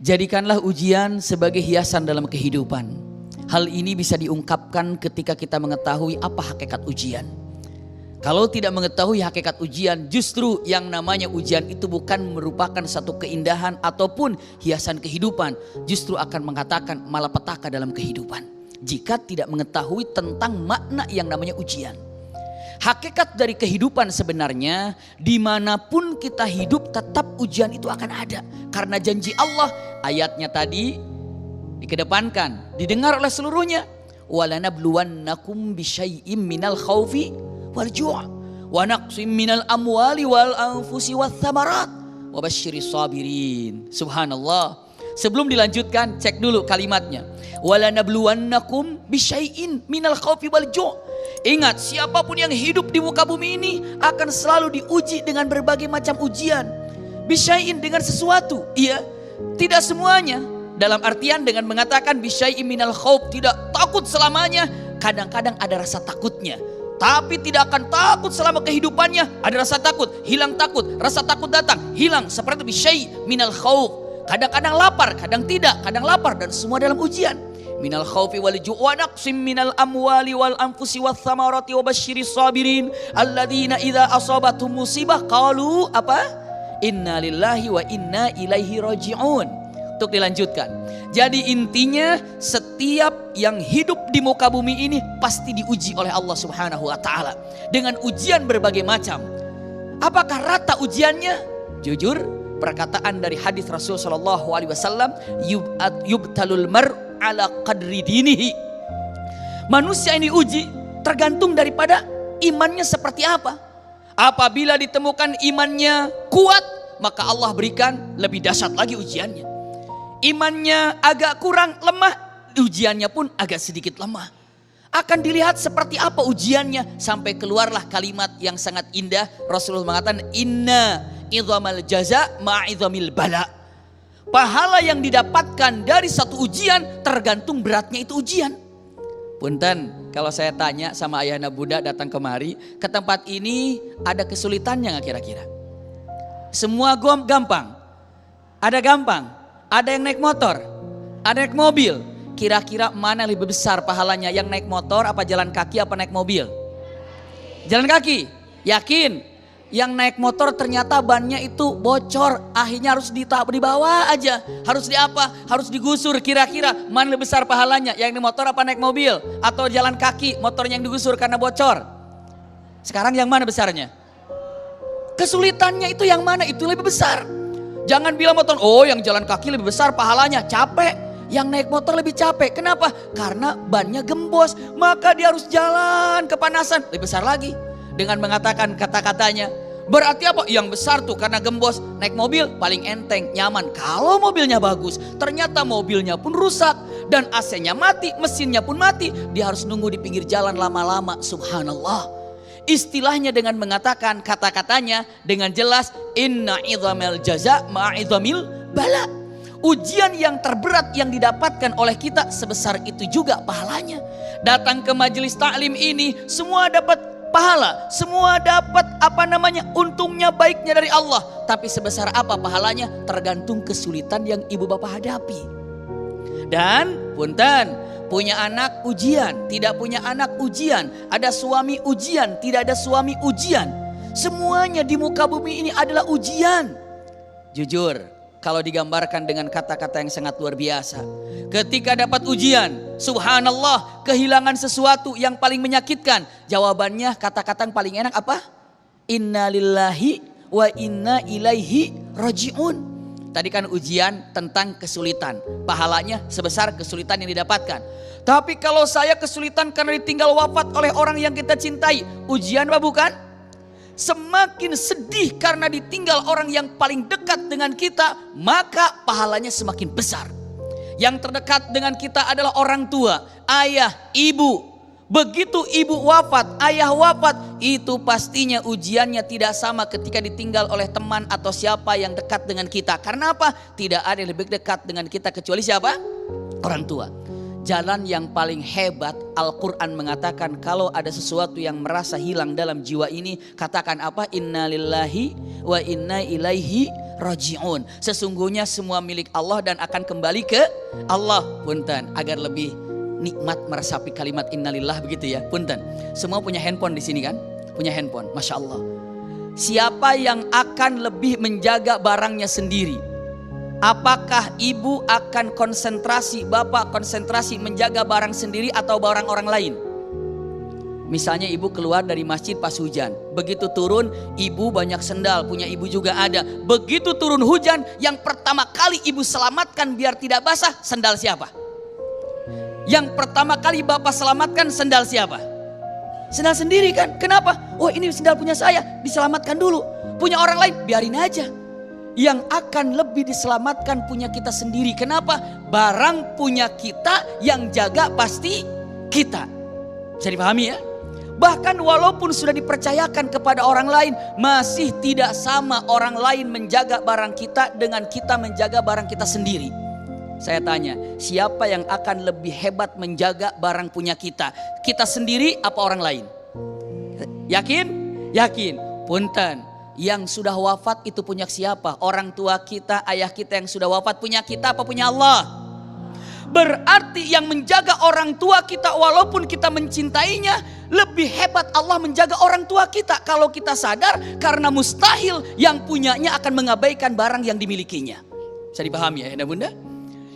Jadikanlah ujian sebagai hiasan dalam kehidupan. Hal ini bisa diungkapkan ketika kita mengetahui apa hakikat ujian. Kalau tidak mengetahui hakikat ujian, justru yang namanya ujian itu bukan merupakan satu keindahan ataupun hiasan kehidupan. Justru akan mengatakan malapetaka dalam kehidupan. Jika tidak mengetahui tentang makna yang namanya ujian. Hakikat dari kehidupan sebenarnya, dimanapun kita hidup tetap ujian itu akan ada. Karena janji Allah, ayatnya tadi dikedepankan, didengar oleh seluruhnya. وَلَنَبْلُوَنَّكُمْ بِشَيْءٍ مِّنَ الْخَوْفِ وَالْجُوعِ وَنَقْصٍ مِّنَ الْأَمْوَالِ وَالْأَنفُسِ وَالثَّمَرَاتِ وَبَشِّرِ الصَّابِرِينَ. Subhanallah. Sebelum dilanjutkan, cek dulu kalimatnya. وَلَنَبْلُوَنَّكُمْ بِشَيْءٍ مِّنَ الْخَوْفِ وَالْجُوعِ. Ingat, siapapun yang hidup di muka bumi ini akan selalu diuji dengan berbagai macam ujian. Bisyai'in dengan sesuatu, iya. Tidak semuanya. Dalam artian dengan mengatakan bisyai'in minal khauf, tidak takut selamanya. Kadang-kadang ada rasa takutnya. Tapi tidak akan takut selama kehidupannya. Ada rasa takut, hilang takut. Rasa takut datang, hilang. Seperti bisyai' minal khauf. Kadang-kadang lapar, kadang tidak. Kadang lapar dan semua dalam ujian. Minal khaufi wal ju' wa naqsim minal amwali wal anfusi wath thamarati wa basyiris sabirin alladzina idza asabathum musibah qalu apa? Inna lillahi wa inna ilaihi raji'un. Untuk dilanjutkan. Jadi intinya setiap yang hidup di muka bumi ini pasti diuji oleh Allah Subhanahu wa taala dengan ujian berbagai macam. Apakah rata ujiannya? Jujur, perkataan dari hadis Rasul sallallahu alaihi wasallam, yubtalul mar' ala qadri dinihi. Manusia ini uji tergantung daripada imannya seperti apa. Apabila ditemukan imannya kuat, maka Allah berikan lebih dahsyat lagi ujiannya. Imannya agak kurang lemah, ujiannya pun agak sedikit lemah. Akan dilihat seperti apa ujiannya, sampai keluarlah kalimat yang sangat indah. Rasulullah mengatakan inna idhamal jaza ma'idhamil bala. Pahala yang didapatkan dari satu ujian tergantung beratnya itu ujian. Punten, kalau saya tanya sama ayahanda bunda datang kemari, ke tempat ini ada kesulitannya nggak kira-kira? Semua gampang. Ada gampang, ada yang naik motor, ada naik mobil. Kira-kira mana lebih besar pahalanya? Yang naik motor apa jalan kaki apa naik mobil? Jalan kaki, yakin? Yang naik motor ternyata bannya itu bocor, akhirnya harus dibawa aja, harus harus digusur. Kira-kira mana lebih besar pahalanya, yang naik motor apa naik mobil, atau jalan kaki motornya yang digusur karena bocor? Sekarang yang mana besarnya? Kesulitannya itu yang mana, itu lebih besar. Jangan bilang motor, oh yang jalan kaki lebih besar pahalanya, capek. Yang naik motor lebih capek, kenapa? Karena bannya gembos, maka dia harus jalan kepanasan, lebih besar lagi. Dengan mengatakan kata-katanya, berarti apa? Yang besar tuh karena gembos. Naik mobil paling enteng, nyaman. Kalau mobilnya bagus, ternyata mobilnya pun rusak dan AC-nya mati, mesinnya pun mati. Dia harus nunggu di pinggir jalan lama-lama. Subhanallah. Istilahnya dengan mengatakan kata-katanya dengan jelas, inna idhamil jaza ma'idhamil bala. Ujian yang terberat yang didapatkan oleh kita sebesar itu juga pahalanya. Datang ke majelis taklim ini semua dapat pahala, semua dapat untungnya, baiknya dari Allah. Tapi sebesar apa pahalanya tergantung kesulitan yang ibu bapak hadapi. Dan punten, punya anak ujian, tidak punya anak ujian, ada suami ujian, tidak ada suami ujian. Semuanya di muka bumi ini adalah ujian. Jujur, kalau digambarkan dengan kata-kata yang sangat luar biasa. Ketika dapat ujian, subhanallah, kehilangan sesuatu yang paling menyakitkan. Jawabannya kata-kata yang paling enak apa? Inna lillahi wa inna ilaihi raji'un. Tadi kan ujian tentang kesulitan. Pahalanya sebesar kesulitan yang didapatkan. Tapi kalau saya kesulitan karena ditinggal wafat oleh orang yang kita cintai, ujian apa bukan? Semakin sedih karena ditinggal orang yang paling dekat dengan kita, maka pahalanya semakin besar. Yang terdekat dengan kita adalah orang tua, ayah, ibu. Begitu ibu wafat, ayah wafat, itu pastinya ujiannya tidak sama ketika ditinggal oleh teman atau siapa yang dekat dengan kita. Karena apa? Tidak ada yang lebih dekat dengan kita kecuali siapa? Orang tua. jalan yang paling hebat. Al-Quran mengatakan kalau ada sesuatu yang merasa hilang dalam jiwa ini, katakan apa? Inna lillahi wa inna ilaihi raji'un. Sesungguhnya semua milik Allah dan akan kembali ke Allah. Punten, agar lebih nikmat meresapi kalimat innalillah begitu ya. Punten, semua punya handphone di sini kan? Punya handphone, Masya Allah. Siapa yang akan lebih menjaga barangnya sendiri? Apakah ibu akan konsentrasi, bapak konsentrasi menjaga barang sendiri atau barang orang lain? Misalnya ibu keluar dari masjid pas hujan. Begitu turun, ibu banyak sendal, punya ibu juga ada. Begitu turun hujan, yang pertama kali ibu selamatkan biar tidak basah, sendal siapa? Yang pertama kali bapak selamatkan, sendal siapa? Sendal sendiri kan? Kenapa? Oh ini sendal punya saya, diselamatkan dulu. Punya orang lain, biarin aja. Yang akan lebih diselamatkan punya kita sendiri. Kenapa? Barang punya kita, yang jaga pasti kita. Bisa dipahami ya? Bahkan walaupun sudah dipercayakan kepada orang lain, masih tidak sama orang lain menjaga barang kita dengan kita menjaga barang kita sendiri. Saya tanya, siapa yang akan lebih hebat menjaga barang punya kita? Kita sendiri apa orang lain? Yakin? Yakin. Punten. Yang sudah wafat itu punya siapa? Orang tua kita, ayah kita yang sudah wafat punya kita apa punya Allah? Berarti yang menjaga orang tua kita walaupun kita mencintainya, lebih hebat Allah menjaga orang tua kita. Kalau kita sadar, karena mustahil yang punyanya akan mengabaikan barang yang dimilikinya. Bisa dipahami ya bunda?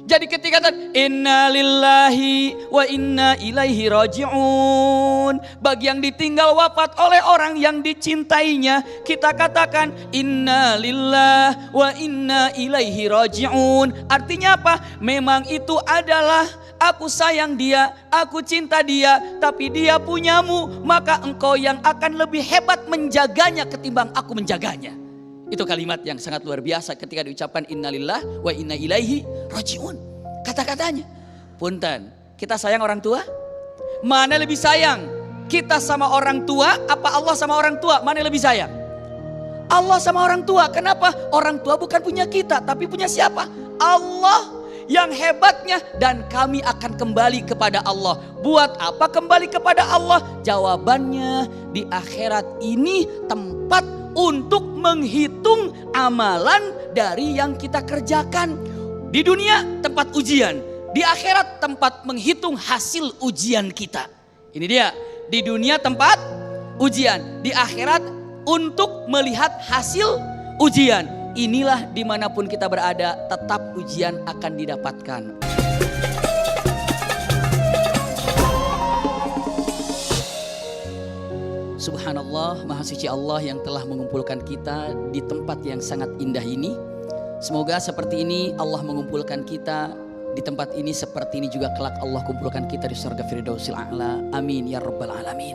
Jadi ketika inna lillahi wa inna ilaihi raji'un, bagi yang ditinggal wafat oleh orang yang dicintainya, kita katakan inna lillahi wa inna ilaihi raji'un. Artinya apa? Memang itu adalah aku sayang dia, aku cinta dia, tapi dia punyamu, maka engkau yang akan lebih hebat menjaganya ketimbang aku menjaganya. Itu kalimat yang sangat luar biasa ketika diucapkan innalillah wa inna ilaihi raji'un. Kata-katanya. Punten, kita sayang orang tua? Mana lebih sayang? Kita sama orang tua apa Allah sama orang tua? Mana lebih sayang? Allah sama orang tua. Kenapa? Orang tua bukan punya kita, tapi punya siapa? Allah. Yang hebatnya, dan kami akan kembali kepada Allah. Buat apa kembali kepada Allah? Jawabannya di akhirat ini tempat untuk menghitung amalan dari yang kita kerjakan. Di dunia tempat ujian, di akhirat tempat menghitung hasil ujian kita. Ini dia, di dunia tempat ujian, di akhirat untuk melihat hasil ujian. Inilah dimanapun kita berada, tetap ujian akan didapatkan. Subhanallah, Maha Suci Allah yang telah mengumpulkan kita di tempat yang sangat indah ini. Semoga seperti ini Allah mengumpulkan kita di tempat ini, seperti ini juga kelak Allah kumpulkan kita di surga Firdausil A'la. Amin ya rabbal alamin.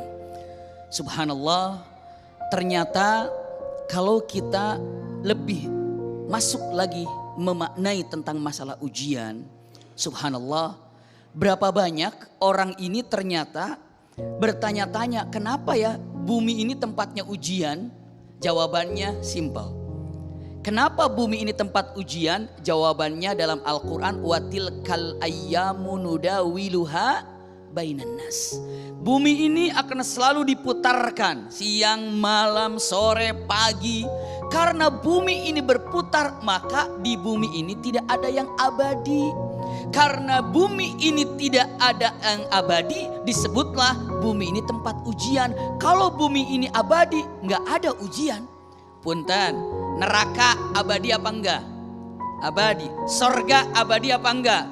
Subhanallah, ternyata kalau kita lebih masuk lagi memaknai tentang masalah ujian, subhanallah, berapa banyak orang ini ternyata bertanya-tanya, kenapa ya bumi ini tempatnya ujian? Jawabannya simpel. Kenapa bumi ini tempat ujian? Jawabannya dalam Al-Quran, watil kal ayyamu nudawiluha bainan nas. Bumi ini akan selalu diputarkan siang, malam, sore, pagi. Karena bumi ini berputar, maka di bumi ini tidak ada yang abadi. Karena bumi ini tidak ada yang abadi, disebutlah bumi ini tempat ujian. Kalau bumi ini abadi, nggak ada ujian. Punten, neraka abadi apa enggak? Abadi. Sorga abadi apa enggak?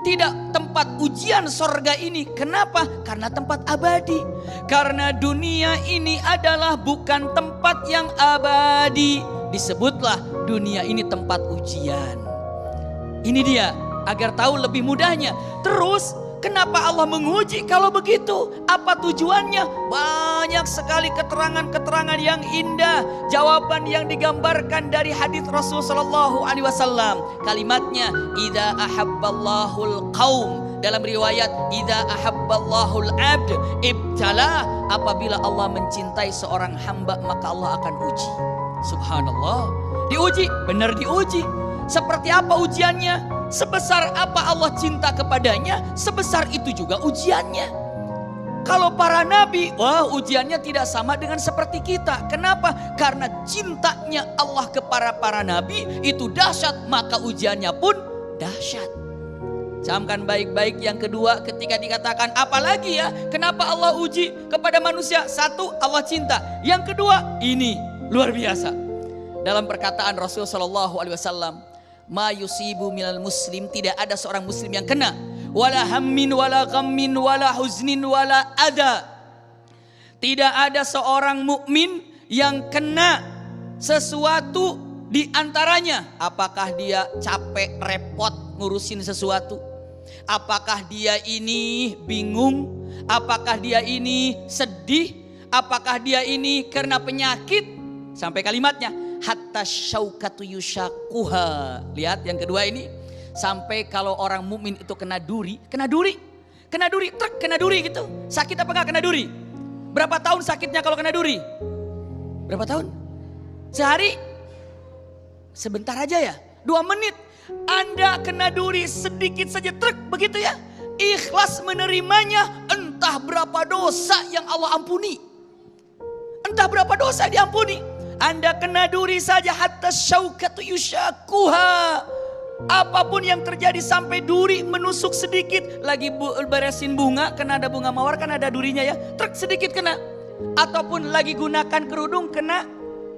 Tidak tempat ujian sorga ini. Kenapa? Karena tempat abadi. Karena dunia ini adalah bukan tempat yang abadi. Disebutlah dunia ini tempat ujian. Ini dia, agar tahu lebih mudahnya. Terus kenapa Allah menguji kalau begitu? Apa tujuannya? Banyak sekali keterangan-keterangan yang indah. Jawaban yang digambarkan dari hadis Rasul sallallahu alaihi wasallam. Kalimatnya, idza ahabballahul qaum. Dalam riwayat, idza ahabballahul abd ibtala. Apabila Allah mencintai seorang hamba, maka Allah akan uji. Subhanallah. Diuji, benar diuji. Seperti apa ujiannya? Sebesar apa Allah cinta kepadanya, sebesar itu juga ujiannya. Kalau para nabi, wah ujiannya tidak sama dengan seperti kita. Kenapa? Karena cintanya Allah kepada para nabi itu dahsyat, maka ujiannya pun dahsyat. Camkan baik-baik yang kedua ketika dikatakan apalagi ya, kenapa Allah uji kepada manusia? Satu, Allah cinta. Yang kedua, ini luar biasa. Dalam perkataan Rasul sallallahu alaihi wasallam, ma yusibu minal muslim, tidak ada seorang muslim yang kena wala hammin wala ghammin wala huznin wala ada. Tidak ada seorang mukmin yang kena sesuatu di antaranya. Apakah dia capek repot ngurusin sesuatu? Apakah dia ini bingung? Apakah dia ini sedih? Apakah dia ini karena penyakit? Sampai kalimatnya hatta syaukatu yushakuha. Lihat yang kedua ini. Sampai kalau orang mukmin itu kena duri, truk kena duri gitu. Sakit apa enggak kena duri? Berapa tahun sakitnya kalau kena duri? Berapa tahun? Sehari? Sebentar aja ya, 2 menit. Anda kena duri sedikit saja truk begitu ya. Ikhlas menerimanya, entah berapa dosa yang Allah ampuni. Entah berapa dosa diampuni. Anda kena duri saja hatta syaukatu yushakuha. Apapun yang terjadi sampai duri menusuk sedikit. Lagi beresin bunga, kena ada bunga mawar, kan ada durinya ya. Truk sedikit kena. Ataupun lagi gunakan kerudung kena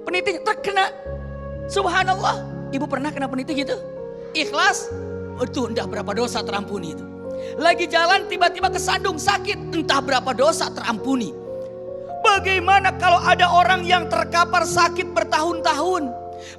peniti, truk kena. Subhanallah. Ibu pernah kena peniti gitu? Ikhlas, itu entah berapa dosa terampuni itu. Lagi jalan tiba-tiba kesandung sakit, entah berapa dosa terampuni. Bagaimana kalau ada orang yang terkapar sakit bertahun-tahun?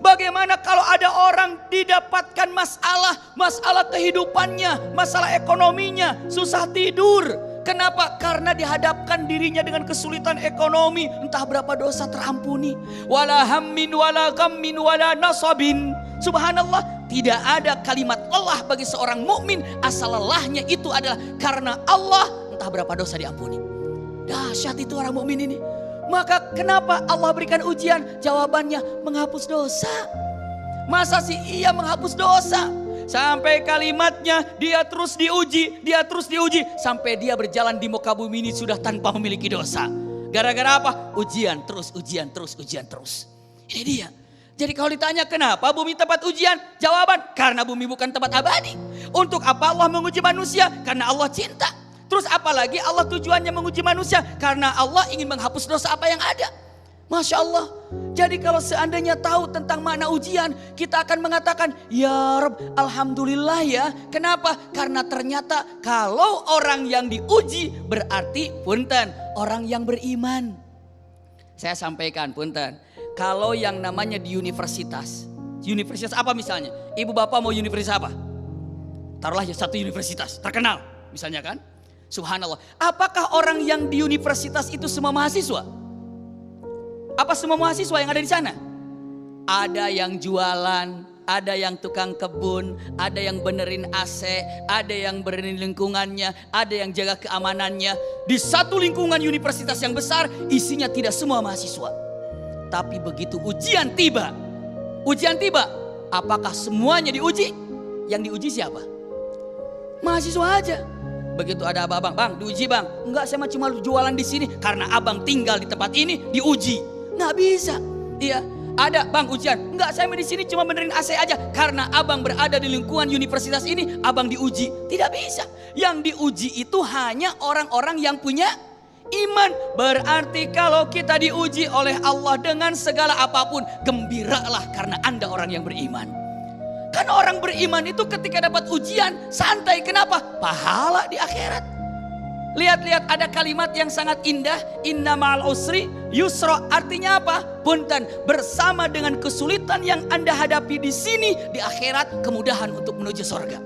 Bagaimana kalau ada orang didapatkan masalah kehidupannya, masalah ekonominya, susah tidur. Kenapa? Karena dihadapkan dirinya dengan kesulitan ekonomi, entah berapa dosa terampuni. Wala hammin wala ghammin wala nasabin. Subhanallah, tidak ada kalimat lelah bagi seorang mukmin asal lelahnya itu adalah karena Allah, entah berapa dosa diampuni. Dahsyat itu orang mukmin ini. Maka kenapa Allah berikan ujian? Jawabannya menghapus dosa. Masa sih iya menghapus dosa? Sampai kalimatnya dia terus diuji, sampai dia berjalan di muka bumi ini sudah tanpa memiliki dosa. Gara-gara apa? Ujian terus. Ini dia. Jadi kalau ditanya kenapa bumi tempat ujian? Jawaban, karena bumi bukan tempat abadi. Untuk apa Allah menguji manusia? Karena Allah cinta. Terus apalagi Allah tujuannya menguji manusia? Karena Allah ingin menghapus dosa apa yang ada. Masya Allah. Jadi kalau seandainya tahu tentang makna ujian, kita akan mengatakan, ya Rabb, Alhamdulillah ya. Kenapa? Karena ternyata kalau orang yang diuji berarti punten, orang yang beriman. Saya sampaikan punten, kalau yang namanya di universitas apa misalnya? Ibu bapak mau universitas apa? Taruhlah ya satu universitas terkenal misalnya kan? Subhanallah. Apakah orang yang di universitas itu semua mahasiswa? Apa semua mahasiswa yang ada di sana? Ada yang jualan, ada yang tukang kebun, ada yang benerin AC, ada yang benerin lingkungannya, ada yang jaga keamanannya. Di satu lingkungan universitas yang besar, isinya tidak semua mahasiswa. Tapi begitu ujian tiba, apakah semuanya diuji? Yang diuji siapa? Mahasiswa aja. Begitu ada abang, bang diuji bang. Enggak, saya cuma jualan di sini. Karena abang tinggal di tempat ini diuji. Nggak bisa. Iya, ada bang ujian. Enggak, saya di sini cuma benerin AC aja. Karena abang berada di lingkungan universitas ini, abang diuji. Tidak bisa. Yang diuji itu hanya orang-orang yang punya iman. Berarti kalau kita diuji oleh Allah dengan segala apapun, gembiralah karena Anda orang yang beriman. Karena orang beriman itu ketika dapat ujian santai. Kenapa? Pahala di akhirat. Lihat-lihat ada kalimat yang sangat indah. Inna ma'al usri yusra. Artinya apa? Punten, bersama dengan kesulitan yang Anda hadapi di sini, di akhirat kemudahan untuk menuju surga.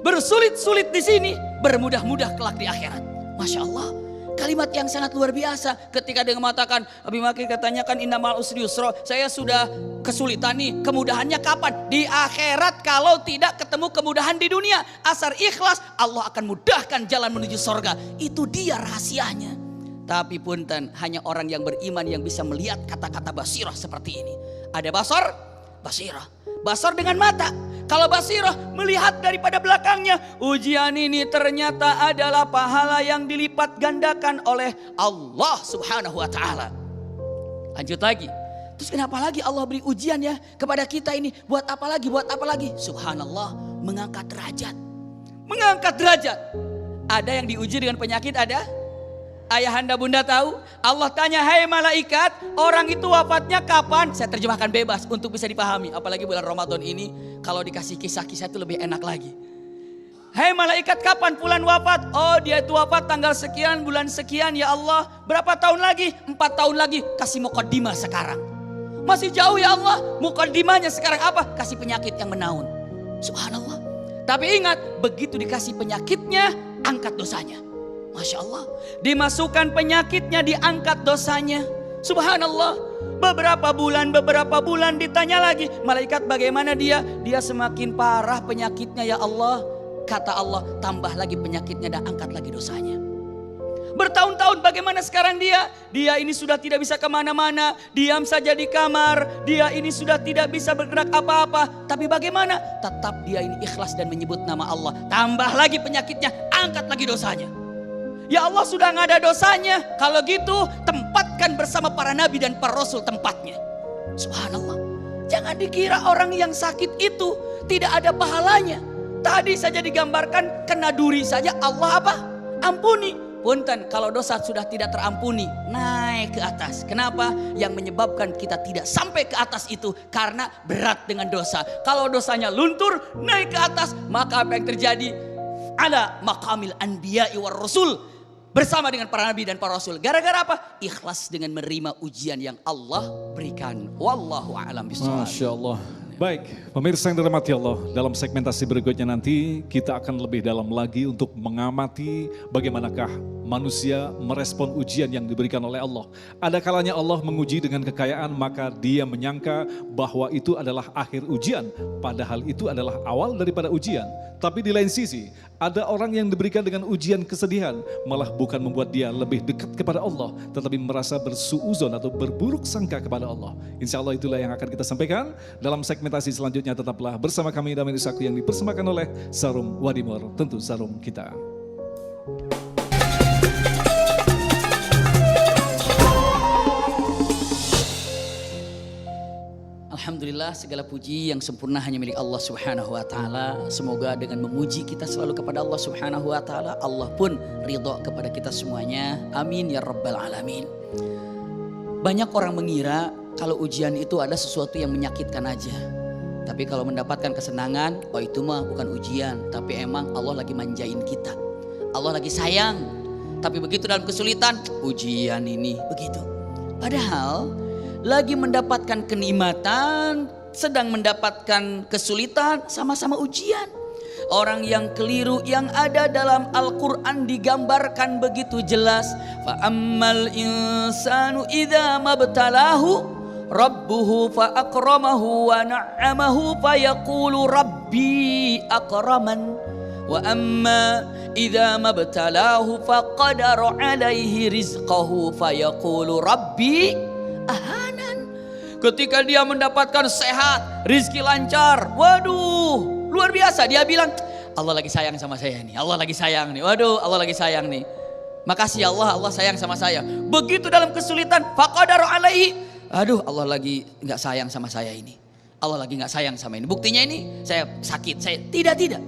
Bersulit-sulit di sini, bermudah-mudah kelak di akhirat. Masya Allah. Kalimat yang sangat luar biasa. Ketika dia mengatakan, Abi Maki katanya kan inna ma'al usri yusra. Saya sudah kesulitan nih, kemudahannya kapan? Di akhirat. Kalau tidak ketemu kemudahan di dunia, asal ikhlas, Allah akan mudahkan jalan menuju surga. Itu dia rahasianya. Tapi punten, hanya orang yang beriman yang bisa melihat kata-kata basirah seperti ini. Ada basar, basirah. Basar dengan mata. Kalau basirah melihat daripada belakangnya. Ujian ini ternyata adalah pahala yang dilipat gandakan oleh Allah subhanahu wa ta'ala. Lanjut lagi. Terus kenapa lagi Allah beri ujian ya kepada kita ini? Buat apa lagi? Buat apa lagi? Subhanallah, mengangkat derajat. Mengangkat derajat. Ada yang diuji dengan penyakit, ada? Ayahanda bunda tahu? Allah tanya, hai malaikat, orang itu wafatnya kapan? Saya terjemahkan bebas untuk bisa dipahami. Apalagi bulan Ramadan ini, kalau dikasih kisah-kisah itu lebih enak lagi. Hai malaikat, kapan fulan wafat? Oh, dia itu wafat tanggal sekian, bulan sekian ya Allah. Berapa tahun lagi? 4 tahun lagi. Kasih muqaddimah sekarang. Masih jauh ya Allah. Muqaddimahnya sekarang apa? Kasih penyakit yang menaun. Subhanallah. Tapi ingat, begitu dikasih penyakitnya, angkat dosanya. Masya Allah. Dimasukkan penyakitnya, diangkat dosanya. Subhanallah. Beberapa bulan ditanya lagi. Malaikat bagaimana dia? Dia semakin parah penyakitnya ya Allah. Kata Allah, tambah lagi penyakitnya dan angkat lagi dosanya. Bertahun-tahun bagaimana sekarang dia? Dia ini sudah tidak bisa kemana-mana. Diam saja di kamar. Dia ini sudah tidak bisa bergerak apa-apa. Tapi bagaimana? Tetap dia ini ikhlas dan menyebut nama Allah. Tambah lagi penyakitnya, angkat lagi dosanya. Ya Allah, sudah nggak ada dosanya. Kalau gitu tempatkan bersama para nabi dan para rasul tempatnya. Subhanallah. Jangan dikira orang yang sakit itu tidak ada pahalanya. Tadi saja digambarkan kena duri saja Allah apa? Ampuni. Punten, kalau dosa sudah tidak terampuni, naik ke atas. Kenapa? Yang menyebabkan kita tidak sampai ke atas itu karena berat dengan dosa. Kalau dosanya luntur, naik ke atas, maka apa yang terjadi? Ala maqamil anbiya'i war rasul. Bersama dengan para nabi dan para rasul. Gara-gara apa? Ikhlas dengan menerima ujian yang Allah berikan. Wallahu a'lam bishawab. Masya Allah. Baik, pemirsa yang dirahmati Allah, dalam segmentasi berikutnya nanti kita akan lebih dalam lagi untuk mengamati bagaimanakah manusia merespon ujian yang diberikan oleh Allah. Ada kalanya Allah menguji dengan kekayaan, maka dia menyangka bahwa itu adalah akhir ujian, padahal itu adalah awal daripada ujian. Tapi di lain sisi, ada orang yang diberikan dengan ujian kesedihan, malah bukan membuat dia lebih dekat kepada Allah, tetapi merasa bersuuzon atau berburuk sangka kepada Allah. Insya Allah itulah yang akan kita sampaikan dalam segmentasi selanjutnya. Tetaplah bersama kami Damai Isaku yang dipersembahkan oleh Sarum Wadimor, tentu Sarum kita. Alhamdulillah, segala puji yang sempurna hanya milik Allah subhanahu wa ta'ala. Semoga dengan memuji kita selalu kepada Allah subhanahu wa ta'ala, Allah pun ridho kepada kita semuanya. Amin ya rabbal alamin. Banyak orang mengira kalau ujian itu ada sesuatu yang menyakitkan aja. Tapi kalau mendapatkan kesenangan, oh itu mah bukan ujian. Tapi emang Allah lagi manjain kita. Allah lagi sayang. Tapi begitu dalam kesulitan, ujian ini begitu. Padahal lagi mendapatkan kenikmatan, sedang mendapatkan kesulitan, sama-sama ujian. Orang yang keliru yang ada dalam Al-Quran digambarkan begitu jelas. Fa ammal insanu idza mabtalahu rabbuhu fa akramahu wa na'amahu fa yaqulu rabbi akraman. Wa amma idza mabtalahu fa qadara alaihi rizqahu fa yaqulu rabbi ahanan. Ketika dia mendapatkan sehat, rizki lancar, waduh luar biasa, dia bilang Allah lagi sayang sama saya nih, Allah lagi sayang nih, waduh Allah lagi sayang nih, makasih ya Allah, Allah sayang sama saya. Begitu dalam kesulitan, faqadaru alaihi, aduh Allah lagi gak sayang sama saya ini, Allah lagi gak sayang sama ini. Buktinya ini saya sakit, saya tidak.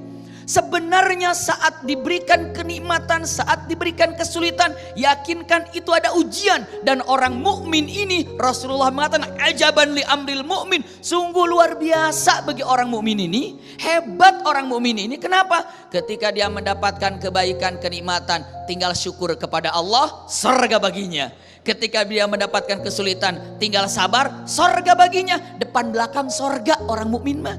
Sebenarnya saat diberikan kenikmatan, saat diberikan kesulitan, yakinkan itu ada ujian. Dan orang mukmin ini, Rasulullah mengatakan ajaban li amril mukmin, sungguh luar biasa bagi orang mukmin ini, hebat orang mukmin ini. Kenapa? Ketika dia mendapatkan kebaikan, kenikmatan, tinggal syukur kepada Allah, surga baginya. Ketika dia mendapatkan kesulitan, tinggal sabar, surga baginya. Depan belakang surga orang mukmin mah.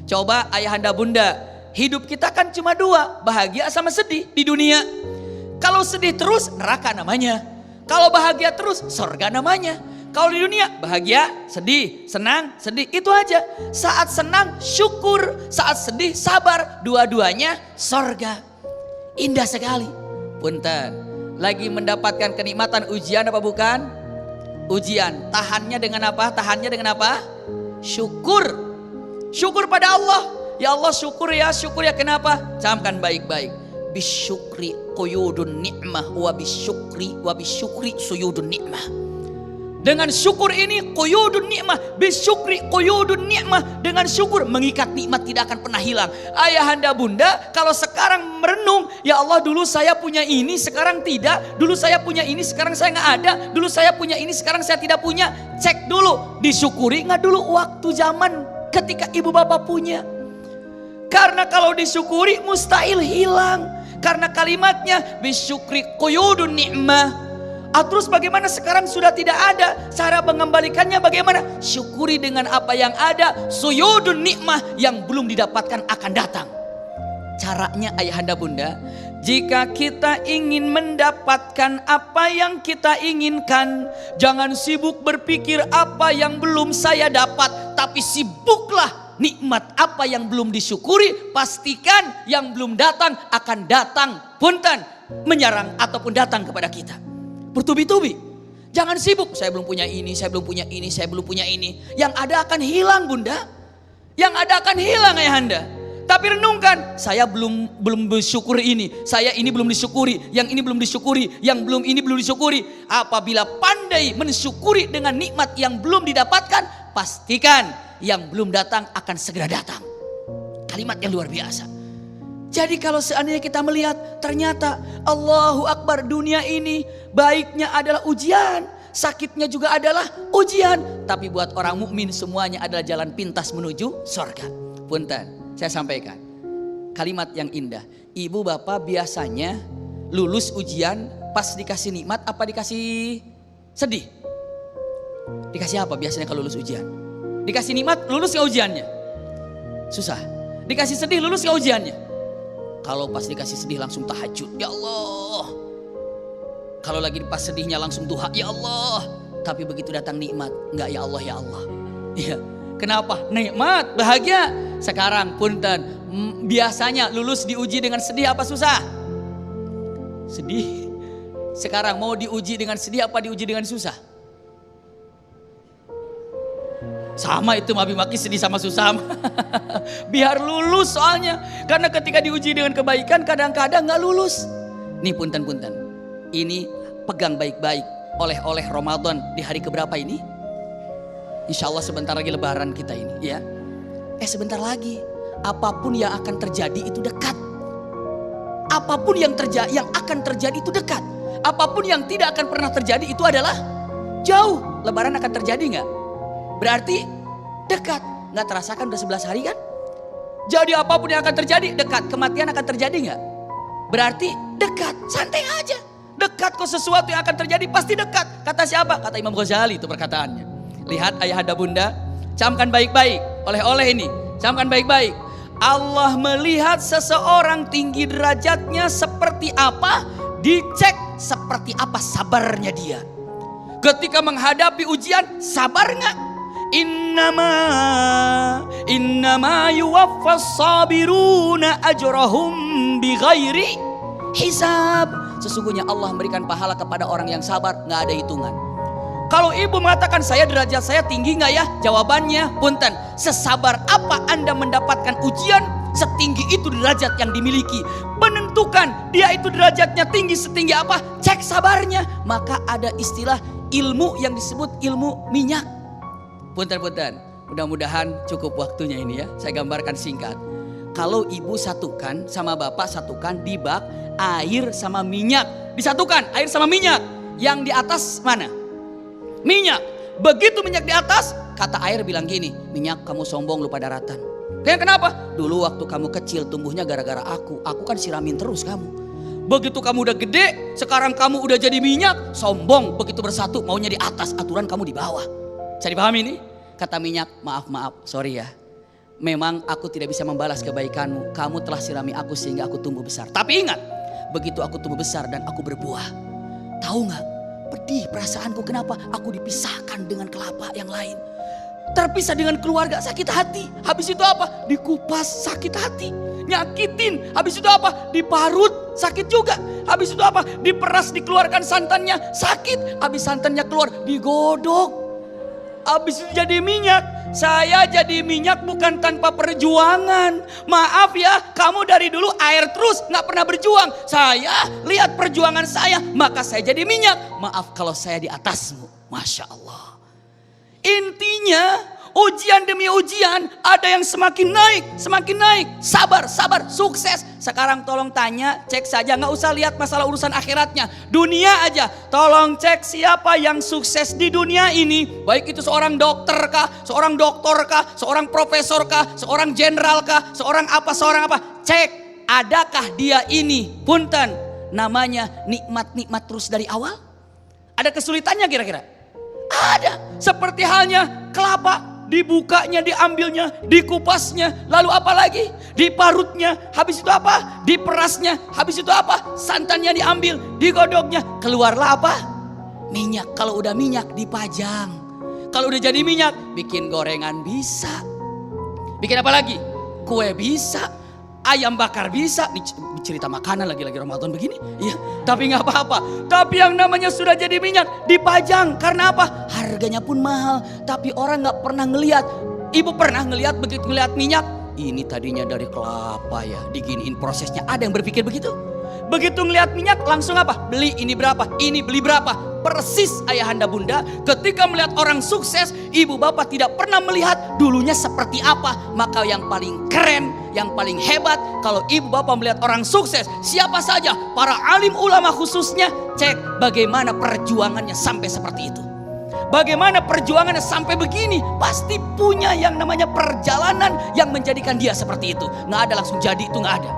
Coba ayahanda bunda, hidup kita kan cuma dua, bahagia sama sedih di dunia. Kalau sedih terus neraka namanya. Kalau bahagia terus surga namanya. Kalau di dunia bahagia, sedih, senang, sedih, itu aja. Saat senang syukur, saat sedih sabar, dua-duanya surga. Indah sekali. Punten, lagi mendapatkan kenikmatan, ujian apa bukan? Ujian. Tahannya dengan apa? Syukur. Syukur pada Allah. Ya Allah syukur ya. Kenapa? Camkan baik-baik. Bisyukri quyudun ni'mah wa bisyukri suyudun ni'mah. Dengan syukur ini quyudun ni'mah, bisyukri quyudun ni'mah. Dengan syukur mengikat nikmat tidak akan pernah hilang. Ayahanda bunda, kalau sekarang merenung, ya Allah dulu saya punya ini, sekarang tidak. Dulu saya punya ini, sekarang saya nggak ada. Dulu saya punya ini, sekarang saya tidak punya. Cek dulu, disyukuri nggak dulu waktu zaman ketika ibu bapak punya. Karena kalau disyukuri mustahil hilang. Karena kalimatnya bisyukri quyudun ni'mah. Terus bagaimana sekarang sudah tidak ada? Cara mengembalikannya bagaimana? Syukuri dengan apa yang ada. Suyudun nikmah yang belum didapatkan akan datang. Caranya ayahanda bunda, jika kita ingin mendapatkan apa yang kita inginkan, jangan sibuk berpikir apa yang belum saya dapat, tapi sibuklah nikmat apa yang belum disyukuri. Pastikan yang belum datang akan datang, punten, menyerang ataupun datang kepada kita. Bertubi-tubi. Jangan sibuk, saya belum punya ini, saya belum punya ini, saya belum punya ini. Yang ada akan hilang bunda. Yang ada akan hilang ayahanda. Tapi renungkan, saya belum bersyukur ini, saya ini belum disyukuri, yang ini belum disyukuri, yang belum ini belum disyukuri. Apabila pandai mensyukuri dengan nikmat yang belum didapatkan, pastikan yang belum datang akan segera datang. Kalimat yang luar biasa. Jadi kalau seandainya kita melihat ternyata Allahu Akbar, dunia ini baiknya adalah ujian, sakitnya juga adalah ujian. Tapi buat orang mukmin semuanya adalah jalan pintas menuju surga. Punten, saya sampaikan kalimat yang indah. Ibu bapak biasanya lulus ujian pas dikasih nikmat apa dikasih sedih? Dikasih apa biasanya kalau lulus ujian? Dikasih nikmat lulus gak ujiannya? Susah. Dikasih sedih lulus gak ujiannya? Kalau pas dikasih sedih langsung tahajud, ya Allah. Kalau lagi pas sedihnya langsung duha, ya Allah. Tapi begitu datang nikmat, enggak ya Allah, ya Allah. Iya. Kenapa? Nikmat, bahagia. Sekarang punten, biasanya lulus diuji dengan sedih apa susah? Sedih. Sekarang mau diuji dengan sedih apa diuji dengan susah? Sama itu maki-maki sedih sama susah. Biar lulus soalnya. Karena ketika diuji dengan kebaikan kadang-kadang gak lulus. Nih punten-punten. Ini pegang baik-baik. Oleh-oleh Ramadan di hari keberapa ini? Insya Allah sebentar lagi lebaran kita ini ya. Sebentar lagi. Apapun yang akan terjadi itu dekat. Apapun yang akan terjadi itu dekat. Apapun yang tidak akan pernah terjadi itu adalah jauh. Lebaran akan terjadi gak? Berarti dekat. Gak terasakan udah 11 hari kan? Jadi apapun yang akan terjadi dekat. Kematian akan terjadi gak? Berarti dekat. Santai aja. Dekat kok, sesuatu yang akan terjadi pasti dekat. Kata siapa? Kata Imam Ghazali itu perkataannya. Lihat ayahanda bunda. Camkan baik-baik. Oleh-oleh ini. Camkan baik-baik. Allah melihat seseorang tinggi derajatnya seperti apa. Dicek seperti apa sabarnya dia. Ketika menghadapi ujian, sabar gak? Innama yuwaffas sabiruna ajrahum bighairi hisab. Sesungguhnya Allah memberikan pahala kepada orang yang sabar, gak ada hitungan. Kalau ibu mengatakan derajat saya tinggi gak ya? Jawabannya punten, sesabar apa Anda mendapatkan ujian, setinggi itu derajat yang dimiliki. Menentukan dia itu derajatnya tinggi setinggi apa, cek sabarnya. Maka ada istilah ilmu yang disebut ilmu minyak. Punten-punten, mudah-mudahan cukup waktunya ini ya. Saya gambarkan singkat. Kalau ibu satukan sama bapak satukan di bak air sama minyak. Disatukan air sama minyak. Yang di atas mana? Minyak. Begitu minyak di atas, kata air bilang gini, minyak kamu sombong lupa daratan. Kenapa? Dulu waktu kamu kecil tumbuhnya gara-gara aku kan siramin terus kamu. Begitu kamu udah gede, sekarang kamu udah jadi minyak, sombong. Begitu bersatu maunya di atas, aturan kamu di bawah. Bisa dipahami ini? Kata minyak, maaf, sorry ya. Memang aku tidak bisa membalas kebaikanmu. Kamu telah sirami aku sehingga aku tumbuh besar. Tapi ingat, begitu aku tumbuh besar dan aku berbuah, tahu gak? Pedih perasaanku, kenapa? Aku dipisahkan dengan kelapa yang lain. Terpisah dengan keluarga, sakit hati. Habis itu apa? Dikupas, sakit hati. Nyakitin, habis itu apa? Diparut, sakit juga. Habis itu apa? Diperas, dikeluarkan santannya, sakit. Habis santannya keluar, digodok. habis itu jadi minyak. Saya jadi minyak bukan tanpa perjuangan. Maaf ya, kamu dari dulu air terus, gak pernah berjuang. Saya lihat perjuangan saya, maka saya jadi minyak. Maaf kalau saya di atasmu. Masya Allah. Intinya ujian demi ujian, ada yang semakin naik, sabar, sukses. Sekarang tolong tanya, cek saja, gak usah lihat masalah urusan akhiratnya, dunia aja. Tolong cek siapa yang sukses di dunia ini, baik itu seorang dokter kah, seorang doktor kah, seorang profesor kah, seorang jenderal kah, seorang apa. Cek, adakah dia ini, punten, namanya nikmat-nikmat terus dari awal? Ada kesulitannya kira-kira? Ada, seperti halnya kelapa. Dibukanya, diambilnya, dikupasnya, lalu apa lagi? Diparutnya, habis itu apa? Diperasnya, habis itu apa? Santannya diambil, digodoknya, keluarlah apa? Minyak. Kalau udah minyak dipajang. Kalau udah jadi minyak, bikin gorengan bisa. Bikin apa lagi? Kue bisa, ayam bakar bisa. Cerita makanan lagi-lagi Ramadan begini. Iya, tapi nggak apa-apa. Tapi yang namanya sudah jadi minyak dipajang. Karena apa? Harganya pun mahal. Tapi orang nggak pernah ngelihat. Ibu pernah ngelihat begitu ngelihat minyak. Ini tadinya dari kelapa ya. Diginiin prosesnya. Ada yang berpikir begitu? Begitu ngelihat minyak langsung apa? Beli ini berapa? Ini beli berapa? Persis ayahanda bunda ketika melihat orang sukses, ibu bapak tidak pernah melihat dulunya seperti apa. Maka yang paling keren, yang paling hebat kalau ibu bapak melihat orang sukses, siapa saja, para alim ulama khususnya, cek bagaimana perjuangannya sampai seperti itu. Bagaimana perjuangannya sampai begini, pasti punya yang namanya perjalanan yang menjadikan dia seperti itu. Nggak ada langsung jadi, itu nggak ada.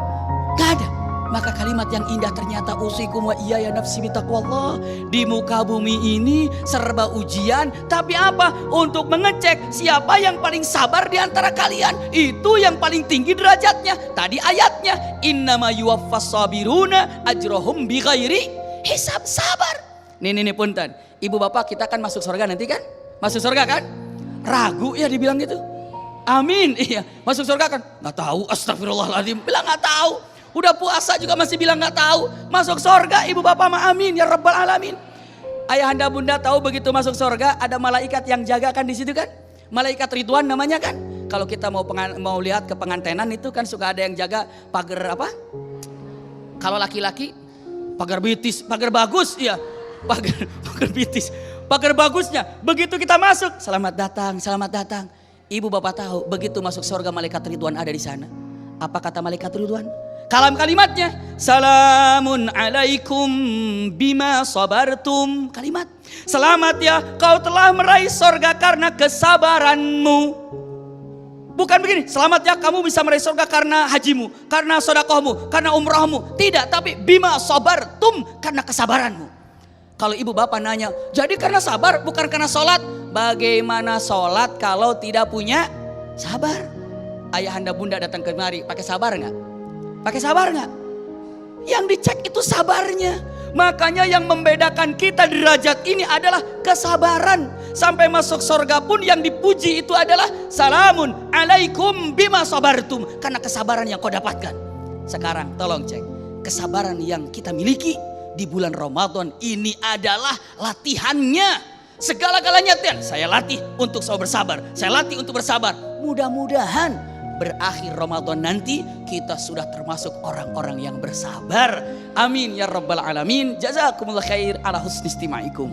Nggak ada. Maka kalimat yang indah ternyata usikum wa iya ya nafsi bitaqwallah. Di muka bumi ini serba ujian, tapi apa? Untuk mengecek siapa yang paling sabar di antara kalian. Itu yang paling tinggi derajatnya. Tadi ayatnya, innama yuwaffas sabiruna ajrohum bighairi hisab. Sabar. Nih punten. Ibu bapak kita kan masuk surga nanti kan? Masuk surga kan? Ragu ya dibilang gitu. Amin. Iya, masuk surga kan? Nggak tahu, astagfirullahaladzim. Bilang nggak tahu. Udah puasa juga masih bilang gak tahu. Masuk surga ibu bapak mah amin ya rabbal alamin. Ayahanda bunda tahu begitu masuk surga ada malaikat yang jaga kan di situ kan? Malaikat Ridwan namanya kan? Kalau kita mau lihat ke pengantenan itu kan suka ada yang jaga pagar apa? Kalau laki-laki pagar bitis, pagar bagus ya. Pagar bitis, pagar bagusnya. Begitu kita masuk, selamat datang. Ibu bapak tahu begitu masuk surga malaikat Ridwan ada di sana. Apa kata malaikat Ridwan? Kalam kalimatnya, salamun alaikum bima sabartum. Kalimat, selamat ya kau telah meraih surga karena kesabaranmu. Bukan begini, selamat ya kamu bisa meraih surga karena hajimu, karena sodakohmu, karena umrahmu. Tidak, tapi bima sabartum, karena kesabaranmu. Kalau ibu bapak nanya, jadi karena sabar bukan karena sholat. Bagaimana sholat kalau tidak punya sabar? Ayahanda bunda datang kemari, pakai sabar nggak? Pakai sabar nggak? Yang dicek itu sabarnya. Makanya yang membedakan kita derajat ini adalah kesabaran. Sampai masuk surga pun yang dipuji itu adalah salamun alaikum bima sabartum. Karena kesabaran yang kau dapatkan. Sekarang tolong cek. Kesabaran yang kita miliki di bulan Ramadan ini adalah latihannya. Segala-galanya saya latih untuk selalu bersabar. Saya latih untuk bersabar. Mudah-mudahan berakhir Ramadan nanti kita sudah termasuk orang-orang yang bersabar. Amin ya rabbal alamin. Jazakumullah khair ala husni istimaikum.